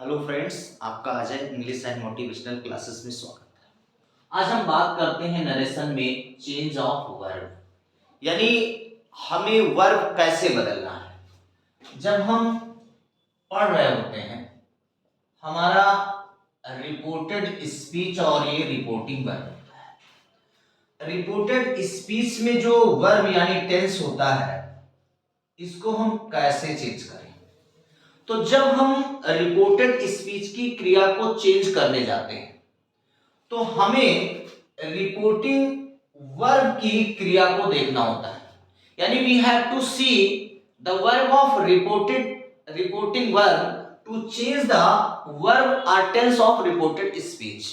Hello friends, आपका Ajay English and motivational classes में स्वागत है। आज हम बात करते हैं नरेशन में चेंज ऑफ वर्ब, यानी हमें वर्ब कैसे बदलना है। जब हम पढ़ रहे होते हैं, हमारा रिपोर्टेड स्पीच और ये रिपोर्टिंग वर्ब होता है। रिपोर्टेड स्पीच में जो वर्ब यानी टेंस होता है, इसको हम कैसे चेंज करें। तो जब हम रिपोर्टेड स्पीच की क्रिया को चेंज करने जाते हैं तो हमें रिपोर्टिंग वर्ब की क्रिया को देखना होता है, यानी we have to see the verb of reporting verb to change the verb और टेंस ऑफ रिपोर्टेड स्पीच।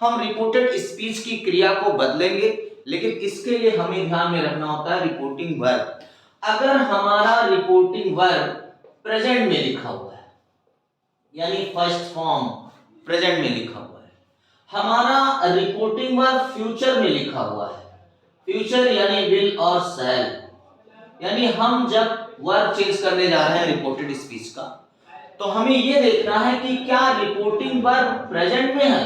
हम रिपोर्टेड स्पीच की क्रिया को बदलेंगे, लेकिन इसके लिए हमें ध्यान में रखना होता है रिपोर्टिंग वर्ब। अगर हमारा रिपोर्टिंग वर्ब प्रेजेंट में लिखा हुआ है, यानी फर्स्ट फॉर्म प्रेजेंट में लिखा हुआ है, हमारा रिपोर्टिंग वर्ब फ्यूचर में लिखा हुआ है, फ्यूचर यानी विल और शैल, यानी हम जब वर्ब चेंज करने जा रहे हैं रिपोर्टेड स्पीच का, तो हमें यह देखना है कि क्या रिपोर्टिंग वर्ब प्रेजेंट में है,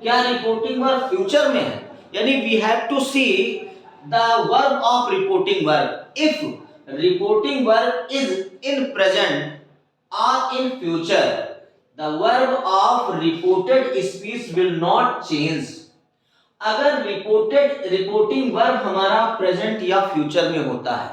क्या रिपोर्टिंग वर्ब फ्यूचर में है। यानी we have to see the verb of reporting verb. If reporting verb is in present or in future, the verb of reported speech will not change। अगर reporting verb हमारा present या future में होता है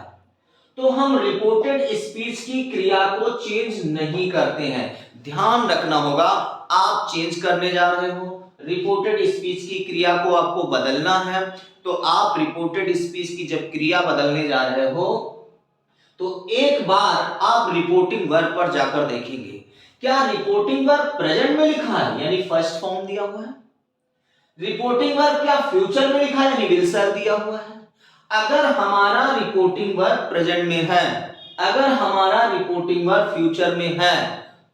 तो हम रिपोर्टेड स्पीच की क्रिया को चेंज नहीं करते हैं। ध्यान रखना होगा, आप चेंज करने जा रहे हो, रिपोर्टेड स्पीच की क्रिया को आपको बदलना है, तो आप रिपोर्टेड स्पीच की जब क्रिया बदलने जा रहे हो तो एक बार आप रिपोर्टिंग वर्ब पर जाकर देखेंगे क्या रिपोर्टिंग वर्ब प्रेजेंट में लिखा है, यानी फर्स्ट फॉर्म दिया हुआ है। रिपोर्टिंग वर्ब क्या फ्यूचर में लिखा है, यानी विल शैल दिया हुआ है। अगर हमारा रिपोर्टिंग वर्ब प्रेजेंट में है, अगर हमारा रिपोर्टिंग वर्ब फ्यूचर में है,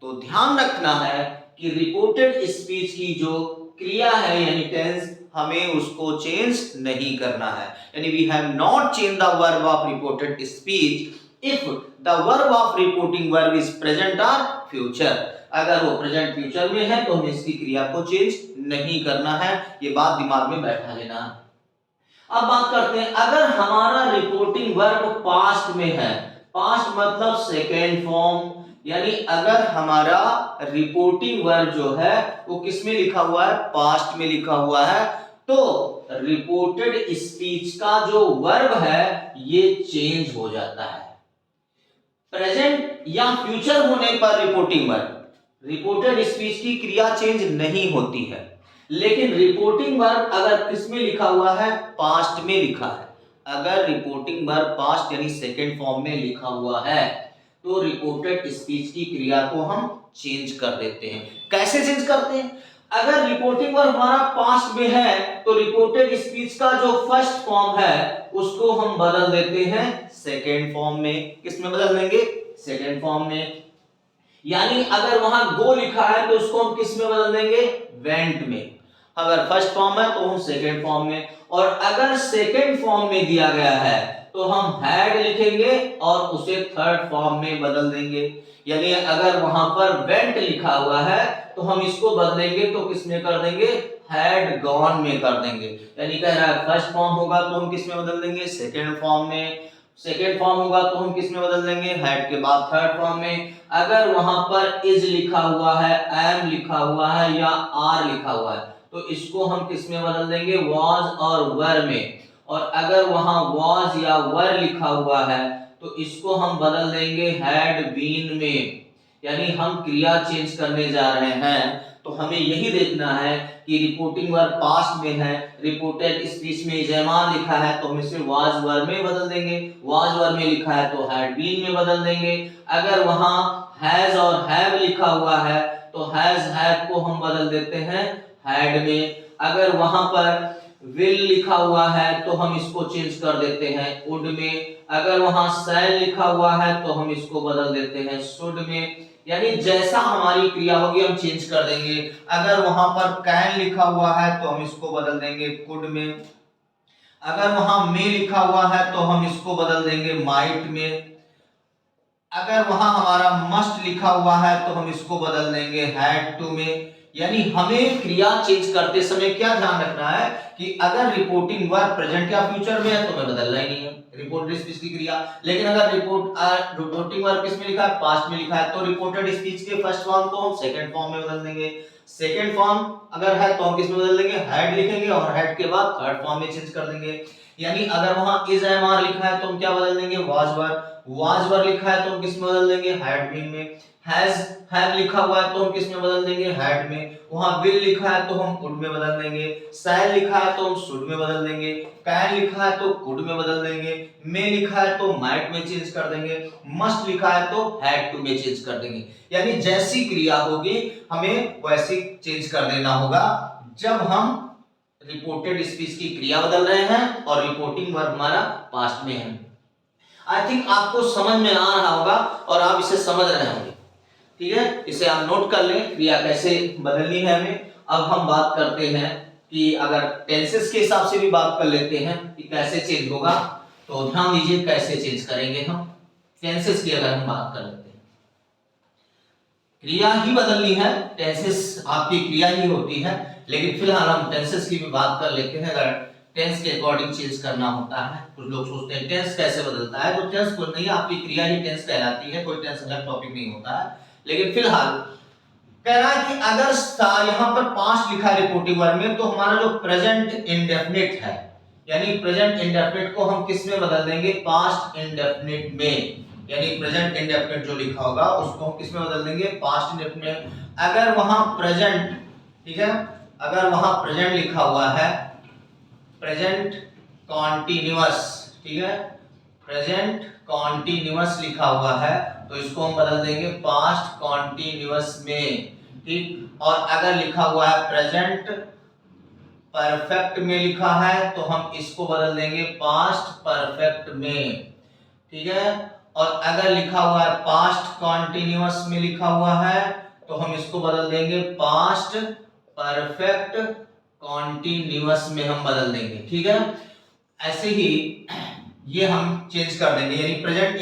तो ध्यान रखना है कि रिपोर्टेड स्पीच की जो क्रिया है यानी टेंस, हमें उसको चेंज नहीं करना है। यानी we have not change the verb of reported speech if the verb of reporting verb is present or future। अगर वो प्रेजेंट फ्यूचर में है तो हमें इसकी क्रिया को चेंज नहीं करना है, ये बात दिमाग में बैठा लेना। अब बात करते हैं, अगर हमारा रिपोर्टिंग वर्ब पास्ट में है, पास्ट मतलब सेकेंड फॉर्म, यानी अगर हमारा रिपोर्टिंग वर्ब जो है वो किस में लिखा हुआ है, पास्ट में लिखा हुआ है, तो रिपोर्टेड स्पीच का जो वर्ब है ये चेंज हो जाता है। प्रेजेंट या फ्यूचर होने पर रिपोर्टिंग वर्ब रिपोर्टेड स्पीच की क्रिया चेंज नहीं होती है, लेकिन रिपोर्टिंग वर्ब अगर किस में लिखा हुआ है, पास्ट में लिखा है, अगर रिपोर्टिंग वर्ब पास्ट यानी सेकंड फॉर्म में लिखा हुआ है तो रिपोर्टेड स्पीच की क्रिया को हम चेंज कर देते हैं। कैसे चेंज करते हैं, अगर रिपोर्टिंग वर्ब हमारा पास्ट में है तो रिपोर्टेड स्पीच का जो फर्स्ट फॉर्म है उसको हम बदल देते हैं सेकेंड फॉर्म में। किस में बदल देंगे, सेकेंड फॉर्म में। यानी अगर वहां गो लिखा है तो उसको हम किस में बदल देंगे, वेंट में। अगर फर्स्ट फॉर्म है तो हम सेकेंड फॉर्म में, और अगर सेकेंड फॉर्म में दिया गया है तो हम हैड लिखेंगे और उसे थर्ड फॉर्म में बदल देंगे। यानी अगर वहां पर वेंट लिखा हुआ है तो हम इसको बदलेंगे तो किस में कर देंगे, हैड गॉन में कर देंगे। यानी कह रहा है फर्स्ट फॉर्म होगा तो हम किस में बदल देंगे, सेकेंड फॉर्म में। सेकेंड फॉर्म होगा तो हम किस में बदल देंगे, हैड के बाद थर्ड फॉर्म में। अगर वहां पर इज लिखा हुआ है, एम लिखा हुआ है या आर लिखा हुआ है तो इसको हम किस में बदल देंगे, वाज और वर में। और अगर वहां वाज या वर लिखा हुआ है तो इसको हम बदल देंगे हैड बीन में। यानी हम क्रिया चेंज करने जा रहे हैं तो हमें यही देखना है कि रिपोर्टिंग वर्ब पास्ट में है, रिपोर्टेड स्पीच में जयमान लिखा है तो हम इसे वाज वर में बदल देंगे, वाज वर में लिखा है तो हैड बीन में बदल देंगे। अगर वहां हैज और हैव लिखा हुआ है तो हैज हैव को हम बदल देते हैं हैड में। अगर वहां पर विल लिखा हुआ है तो हम इसको चेंज कर देते हैं वुड में। अगर वहां शैल लिखा हुआ है तो हम इसको बदल देते हैं शुड में। यानी जैसा हमारी क्रिया होगी हम चेंज कर देंगे। अगर वहां पर कैन लिखा हुआ है तो हम इसको बदल देंगे कुड में। अगर वहां मे लिखा हुआ है तो हम इसको बदल देंगे माइट में। अगर वहां हमारा मस्ट लिखा हुआ है तो हम इसको बदल देंगे हैड टू में। यानी हमें क्रिया चेंज करते समय क्या ध्यान रखना है कि अगर रिपोर्टिंग वर्ब प्रेजेंट या फ्यूचर में है तो हमें बदलना ही नहीं है रिपोर्टेड स्पीच की क्रिया। लेकिन अगर रिपोर्टिंग वर्ब किस में लिखा है, पास्ट में लिखा है, तो रिपोर्टेड स्पीच के फर्स्ट फॉर्म को हम सेकंड फॉर्म में बदल देंगे। सेकंड फॉर्म अगर है तो हम किस में बदल देंगे, हैड लिखेंगे, और हैड के बाद थर्ड फॉर्म में चेंज कर देंगे। यानी अगर वहां इज एम आर लिखा है तो हम क्या बदल देंगे, वाज वर लिखा है तो हम किस में बदल देंगे, हैड बीन में। हैव लिखा हुआ है तो हम किस में बदल देंगे, हैड में। वहां विल लिखा है तो हम वुड में बदल देंगे। शैल लिखा है तो हम शुड में बदल देंगे। कैन लिखा है तो कुड में बदल देंगे। मे लिखा है तो माइट में चेंज कर देंगे। मस्ट लिखा है तो हैड टू में चेंज कर देंगे। यानी जैसी क्रिया होगी हमें वैसी चेंज कर देना होगा जब हम रिपोर्टेड स्पीच की क्रिया बदल रहे हैं और रिपोर्टिंग वर्ब हमारा पास्ट में है। आई थिंक आपको समझ में आ रहा होगा और आप इसे समझ रहे होंगे। ठीक है, इसे आप नोट कर लें, क्रिया कैसे बदलनी है हमें। अब हम बात करते हैं कि अगर टेंसेस के हिसाब से भी बात कर लेते हैं कि कैसे चेंज होगा, तो ध्यान दीजिए कैसे चेंज करेंगे हम। टेंसेस की अगर हम बात कर लेते हैं, क्रिया ही बदलनी है, टेंसेस आपकी क्रिया ही होती है, लेकिन फिलहाल हम टेंसेस की भी बात कर लेते हैं। अगर टेंस के अकॉर्डिंग चेंज करना होता है, कुछ लोग सोचते हैं टेंस कैसे बदलता है, तो टेंस कुछ नहीं, आपकी क्रिया ही टेंस कहलाती है, कोई टेंस अलग टॉपिक नहीं होता है। लेकिन फिलहाल कह रहा है कि अगर यहां पर पास्ट लिखा है रिपोर्टिंग वर्ब में, तो हमारा जो प्रेजेंट इंडेफिनिट है, यानी प्रेजेंट इंडेफिनिट को हम किस में बदल देंगे, पास्ट इंडेफिनिट में। यानी प्रेजेंट इंडेफिनिट जो लिखा होगा उसको हम किस में बदल देंगे, पास्ट इंडेफिनिट। अगर वहां प्रेजेंट, ठीक है, अगर वहां प्रेजेंट लिखा हुआ है, प्रेजेंट कॉन्टिन्यूअस, ठीक है, प्रेजेंट कॉन्टिन्यूअस लिखा हुआ है तो इसको हम बदल देंगे पास्ट कॉन्टिन्यूअस में। ठीक, और अगर लिखा हुआ है प्रेजेंट परफेक्ट में लिखा है तो हम इसको बदल देंगे पास्ट परफेक्ट में। ठीक है, और अगर लिखा हुआ है पास्ट कॉन्टिन्यूअस में लिखा हुआ है तो हम इसको बदल देंगे पास्ट परफेक्ट कॉन्टिन्यूअस में हम बदल देंगे। ठीक है, ऐसे ही ये हम चेंज कर देंगे। यानी प्रेजेंट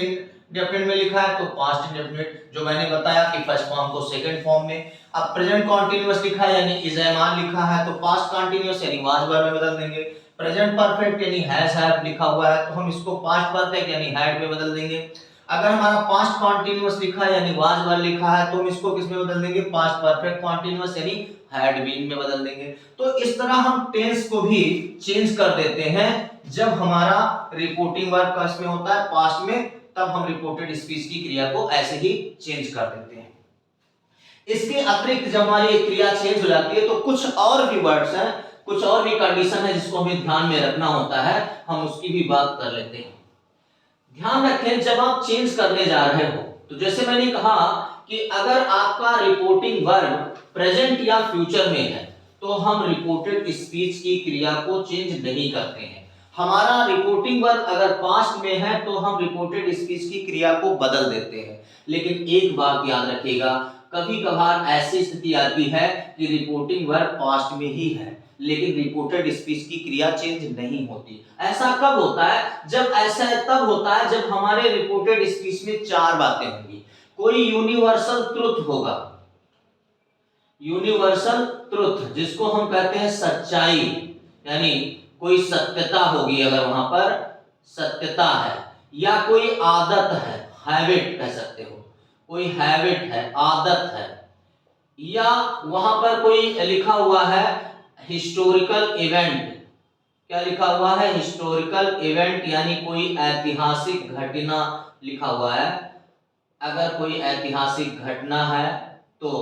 इंडेफिनिट में लिखा है तो पास्ट इंडेफिनिट, जो मैंने बताया कि फर्स्ट फॉर्म को सेकंड फॉर्म में। अब प्रेजेंट कॉन्टिन्यूअस लिखा है यानी इज एम आर लिखा है तो पास्ट कॉन्टिन्यूअस यानी वाज वर में बदल देंगे। प्रेजेंट परफेक्ट यानी हैज हैव लिखा हुआ है तो हम इसको पास्ट परफेक्ट यानी हैड में बदल देंगे। अगर हमारा पास्ट कॉन्टिन्यूअस लिखा है यानी वाज वर लिखा है तो हम इसको किस में बदल देंगे, पास्ट परफेक्ट कॉन्टिन्यूअस यानी हैड बीन में बदल देंगे। तो इस तरह हम टेंस को भी चेंज कर देते हैं जब हमारा रिपोर्टिंग वर्ब किस में होता है, पास्ट में, तब हम रिपोर्टेड स्पीच की क्रिया को ऐसे ही चेंज कर देते हैं। इसके अतिरिक्त जब हमारी क्रिया चेंज हो जाती है तो कुछ और भी वर्ड्स हैं, कुछ और भी कंडीशन है जिसको हमें ध्यान में रखना होता है, हम उसकी भी बात कर लेते हैं। ध्यान रखें जब आप चेंज करने जा रहे हो तो जैसे मैंने कहा कि अगर आपका रिपोर्टिंग वर्ब प्रेजेंट या फ्यूचर में है तो हम रिपोर्टेड स्पीच की क्रिया को चेंज नहीं करते हैं। हमारा रिपोर्टिंग वर्ब अगर पास्ट में है तो हम रिपोर्टेड स्पीच की क्रिया को बदल देते हैं। लेकिन एक बात याद रखिएगा, कभी कभार ऐसी स्थिति आती है कि रिपोर्टिंग वर्ब पास्ट में ही है लेकिन रिपोर्टेड स्पीच की क्रिया चेंज नहीं होती। ऐसा कब होता है, जब ऐसा तब होता है जब हमारे रिपोर्टेड स्पीच में चार बातें होंगी। कोई यूनिवर्सल ट्रुथ होगा, यूनिवर्सल ट्रुथ जिसको हम कहते हैं सच्चाई, यानी कोई सत्यता होगी, अगर वहां पर सत्यता है, या कोई आदत है, हैबिट कह सकते हो, कोई हैबिट है, आदत है, या वहां पर कोई लिखा हुआ है हिस्टोरिकल इवेंट। क्या लिखा हुआ है, हिस्टोरिकल इवेंट, यानी कोई ऐतिहासिक घटना लिखा हुआ है। अगर कोई ऐतिहासिक घटना है तो,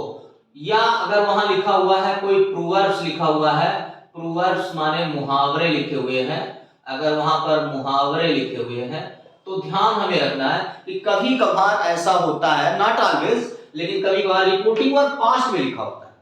या अगर वहां लिखा हुआ है कोई प्रोवर्ब्स लिखा हुआ है, प्रोवर्ब्स माने मुहावरे लिखे हुए हैं, अगर वहां पर मुहावरे लिखे हुए हैं तो ध्यान हमें रखना है कि कभी कभार ऐसा होता है, नॉट ऑलवेज, लेकिन कभी कभार रिपोर्टिंग वर्ब पास्ट में लिखा होता है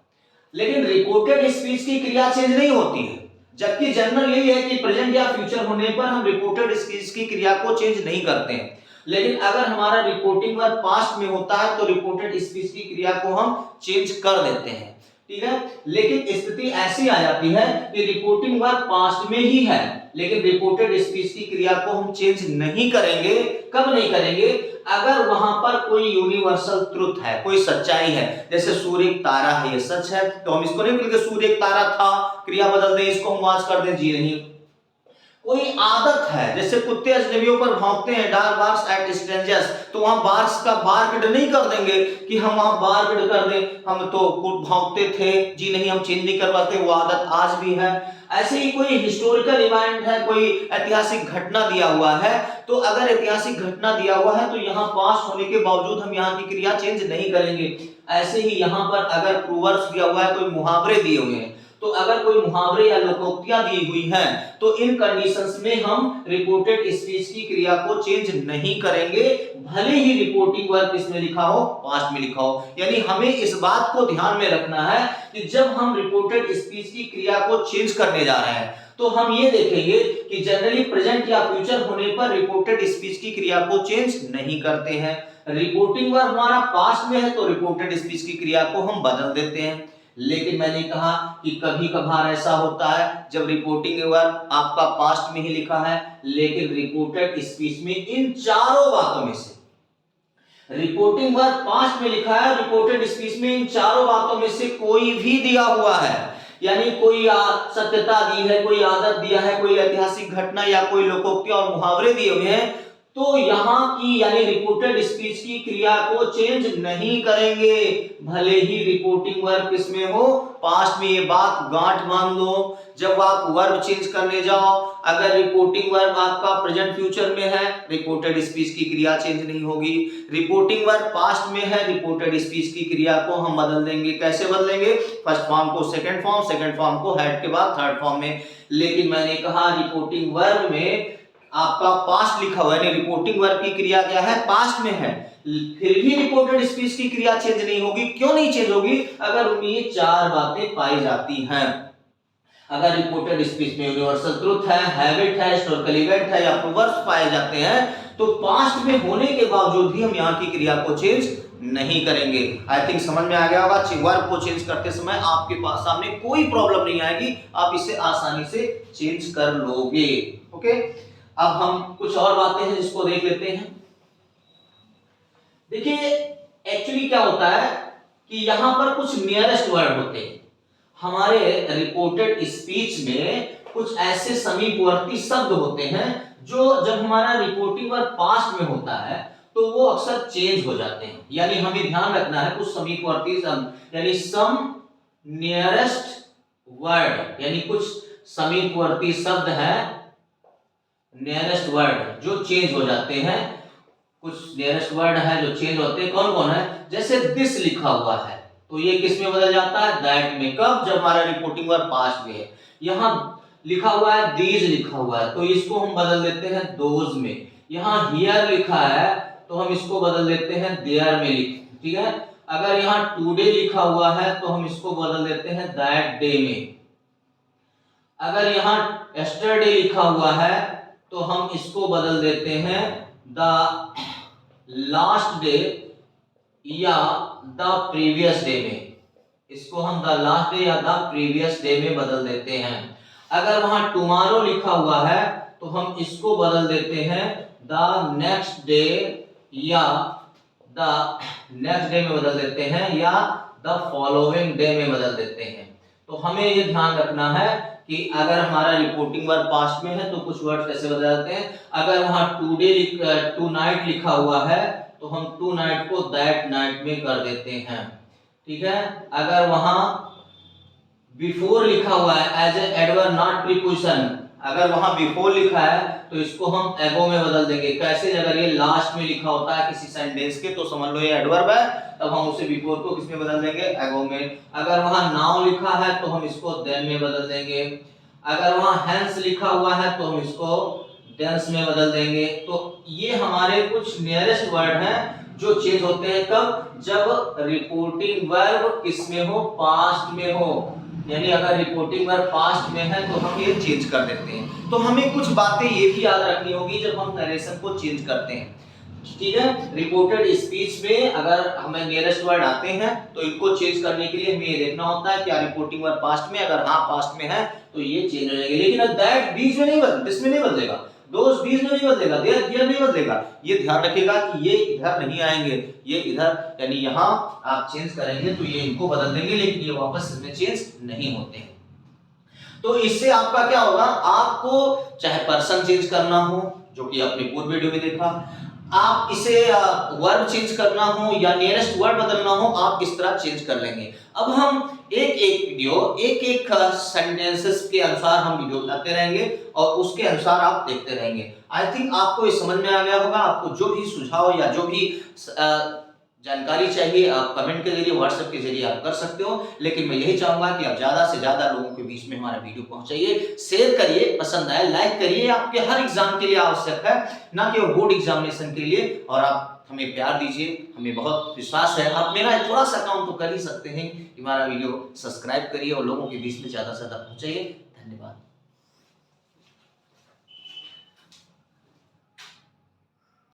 लेकिन रिपोर्टेड स्पीच की क्रिया चेंज नहीं होती है। जबकि जनरल यही है कि प्रेजेंट या फ्यूचर होने पर हम रिपोर्टेड स्पीच की क्रिया को चेंज नहीं करते हैं। लेकिन अगर हमारा रिपोर्टिंग वर्ब पास्ट में होता है तो रिपोर्टेड स्पीच की क्रिया को हम चेंज कर देते हैं। ठीक है। लेकिन स्थिति ऐसी आ जाती है कि रिपोर्टिंग वर्ब पास्ट में ही है, लेकिन रिपोर्टेड स्पीच की क्रिया को हम चेंज नहीं करेंगे। कब नहीं करेंगे? अगर वहां पर कोई यूनिवर्सल ट्रुथ है, कोई सच्चाई है, जैसे सूर्य एक तारा है, ये सच है, तो हम इसको नहीं बोलेंगे सूर्य एक तारा था, क्रिया बदल दें, इसको हम वाच कर दें, जी नहीं। कोई आदत है, जैसे कुत्ते अजनबियों पर भौंकते हैं, डॉग बार्क्स एट स्ट्रेंजर्स, तो वहां बार्क्स का बार्क्ड नहीं कर देंगे कि हम वहां बार्क्ड कर दें, हम तो भौंकते थे, जी नहीं, हम चेंज नहीं करवाते, वो आदत आज भी है। ऐसे ही कोई हिस्टोरिकल इवेंट है, कोई ऐतिहासिक घटना दिया हुआ है, तो अगर ऐतिहासिक घटना दिया हुआ है तो यहाँ पास होने के बावजूद हम यहाँ की क्रिया चेंज नहीं करेंगे। ऐसे ही यहाँ पर अगर प्रोवर्ब्स दिया हुआ है, कोई मुहावरे दिए हुए हैं, तो अगर कोई मुहावरे या लोकोक्तियां दी हुई हैं, तो इन कंडीशंस में हम रिपोर्टेड स्पीच की क्रिया को चेंज नहीं करेंगे, भले ही रिपोर्टिंग वर्ब इसमें लिखा हो, पास्ट में लिखा हो। यानी हमें इस बात को ध्यान में रखना है कि जब हम रिपोर्टेड स्पीच की क्रिया को चेंज करने जा रहे हैं, तो हम ये देखेंगे कि जनरली प्रेजेंट या फ्यूचर होने पर रिपोर्टेड स्पीच की क्रिया को चेंज नहीं करते हैं। रिपोर्टिंग वर्ब हमारा पास्ट में है तो रिपोर्टेड स्पीच की क्रिया को हम बदल देते हैं। लेकिन मैंने कहा कि कभी कभार ऐसा होता है जब रिपोर्टिंग वर्ब आपका पास्ट में ही लिखा है, लेकिन रिपोर्टेड स्पीच में इन चारों बातों में से रिपोर्टिंग वर्ब पास्ट में लिखा है, रिपोर्टेड स्पीच में इन चारों बातों में से कोई भी दिया हुआ है, यानी कोई सत्यता दी है, कोई आदत दिया है, कोई ऐतिहासिक घटना या कोई लोकोक्ति और मुहावरे दिए हुए हैं, तो यहाँ की यानी रिपोर्टेड स्पीच की क्रिया को चेंज नहीं करेंगे, भले ही रिपोर्टिंग वर्ब किसमें हो, पास्ट में। ये बात गांठ बांध लो, जब आप वर्ब चेंज करने जाओ, अगर रिपोर्टिंग वर्ब आपका प्रेजेंट फ्यूचर में है, रिपोर्टेड स्पीच की क्रिया चेंज नहीं होगी। रिपोर्टिंग वर्ब पास्ट में है, रिपोर्टेड स्पीच की क्रिया को हम बदल देंगे। कैसे बदलेंगे? फर्स्ट फॉर्म को सेकंड फॉर्म, सेकंड फॉर्म को हैड के बाद थर्ड फॉर्म में। लेकिन मैंने कहा रिपोर्टिंग वर्ब में आपका पास्ट लिखा हुआ है, यानी रिपोर्टिंग वर्ब की क्रिया क्या है, पास्ट में है, फिर भी रिपोर्टेड स्पीच की क्रिया चेंज नहीं होगी। क्यों नहीं चेंज होगी? अगर उनमें ये चार बातें पाई जाती हैं। अगर रिपोर्टेड स्पीच में यूनिवर्सल ट्रुथ है, हैबिट है, हिस्टोरिकल इवेंट है या प्रोवर्ब्स पाए जाते हैं, तो पास्ट में होने के बावजूद भी हम यहाँ की क्रिया को चेंज नहीं करेंगे। आई थिंक समझ में आ गया होगा। वर्ब को चेंज करते समय आपके पास सामने कोई प्रॉब्लम नहीं आएगी, आप इसे आसानी से चेंज कर लोगे। ओके, अब हम कुछ और बातें हैं जिसको देख लेते हैं। देखिए एक्चुअली क्या होता है कि यहां पर कुछ नियरेस्ट वर्ड होते हैं। हमारे रिपोर्टेड स्पीच में कुछ ऐसे समीपवर्ती शब्द होते हैं जो जब हमारा रिपोर्टिंग वर्ब पास्ट में होता है तो वो अक्सर चेंज हो जाते हैं। यानी हमें ध्यान रखना है कुछ समीपवर्ती शब्द, यानी सम नियरेस्ट वर्ड, यानी कुछ समीपवर्ती शब्द हैं, नियरेस्ट वर्ड जो चेंज हो जाते हैं। कुछ नियरेस्ट वर्ड है जो चेंज होते हैं। कौन कौन है? जैसे दिस लिखा हुआ है तो ये किस में बदल जाता है? दैट में। कब? जब हमारा रिपोर्टिंग वर्ब पास्ट में है। यहाँ लिखा हुआ है दीज लिखा हुआ है तो इसको हम बदल देते हैं दोज में। यहाँ हियर लिखा है तो हम इसको बदल देते हैं देयर में। ठीक है। अगर यहाँ टुडे लिखा हुआ है तो हम इसको बदल देते हैं दैट डे में। अगर यहाँ यस्टरडे लिखा हुआ है तो हम इसको बदल देते हैं द लास्ट डे या द प्रीवियस डे में। इसको हम द लास्ट डे या द प्रीवियस डे में बदल देते हैं। अगर वहां टुमारो लिखा हुआ है तो हम इसको बदल देते हैं द नेक्स्ट डे या द नेक्स्ट डे में बदल देते हैं या द फॉलोइंग डे में बदल देते हैं। तो हमें ये ध्यान रखना है कि अगर हमारा रिपोर्टिंग वर्ब पास्ट में है तो कुछ वर्ड कैसे बदल जाते हैं। अगर वहां टू नाइट लिखा हुआ है तो हम टू नाइट को दैट नाइट में कर देते हैं। ठीक है। अगर वहां बिफोर लिखा हुआ है as a adverb not preposition, अगर वहां बिफोर लिखा है तो इसको हम एगो में बदल देंगे। कैसे? अगर ये लास्ट में लिखा होता है किसी सेंटेंस के तो समझ लो ये एडवर्ब है, तब हम उसे बिफोर को किस में बदल देंगे? एगो में। अगर वहां नाउ लिखा है तो हम इसको देन में बदल देंगे। अगर वहां हेंस लिखा हुआ है तो हम इसको देंस में बदल देंगे। तो ये हमारे कुछ नियरेस्ट वर्ड हैं जो चेंज होते हैं। कब? जब रिपोर्टिंग वर्ब किस में हो? पास्ट में हो। यानी अगर रिपोर्टिंग वर्ब पास्ट में है तो हम ये चेंज कर देते हैं। तो हमें कुछ बातें ये भी याद रखनी होगी जब हम नरेशन को चेंज करते हैं। ठीक है। रिपोर्टेड स्पीच में अगर हमें नियरेस्ट वर्ड आते हैं तो इनको चेंज करने के लिए हमें ये देखना होता है क्या रिपोर्टिंग वर्ड पास्ट में, अगर हाँ पास्ट में है तो ये चेंज हो जाएंगे। लेकिन दैट बीच में नहीं बदल, इसमें नहीं बदलेगा, दोस्त बीच में नहीं बदलेगा, देयर हियर नहीं बदलेगा। ये ध्यान रखिएगा कि ये इधर नहीं आएंगे, ये इधर यानी यहां आप चेंज करेंगे तो ये इनको बदल देंगे, लेकिन ये वापस इसमें चेंज नहीं होते हैं। तो इससे आपका क्या होगा, आपको चाहे पर्सन चेंज करना हो जो कि आपने पूर्व वीडियो में देखा, आप इसे वर्ब चेंज करना हो या नियरेस्ट वर्ड बदलना हो, आप इस तरह चेंज कर लेंगे। अब हम एक एक वीडियो एक एक सेंटेंसेस के अनुसार हम वीडियो बनाते रहेंगे और उसके अनुसार आप देखते रहेंगे। आई थिंक आपको ये समझ में आ गया होगा। आपको जो भी सुझाव या जो भी जानकारी चाहिए आप कमेंट के जरिए, व्हाट्सएप के जरिए आप कर सकते हो। लेकिन मैं यही चाहूंगा कि आप ज्यादा से ज्यादा लोगों के बीच में हमारा वीडियो पहुंचाइए, शेयर करिए, पसंद आए लाइक करिए। आपके हर एग्जाम के लिए आवश्यक है, ना कि बोर्ड एग्जामिनेशन के लिए। और आप हमें प्यार दीजिए, हमें बहुत विश्वास है आप मेरा थोड़ा सा काम तो कर ही सकते हैं। हमारा वीडियो सब्सक्राइब करिए और लोगों के बीच में ज्यादा से ज्यादा पहुंचाइए। धन्यवाद।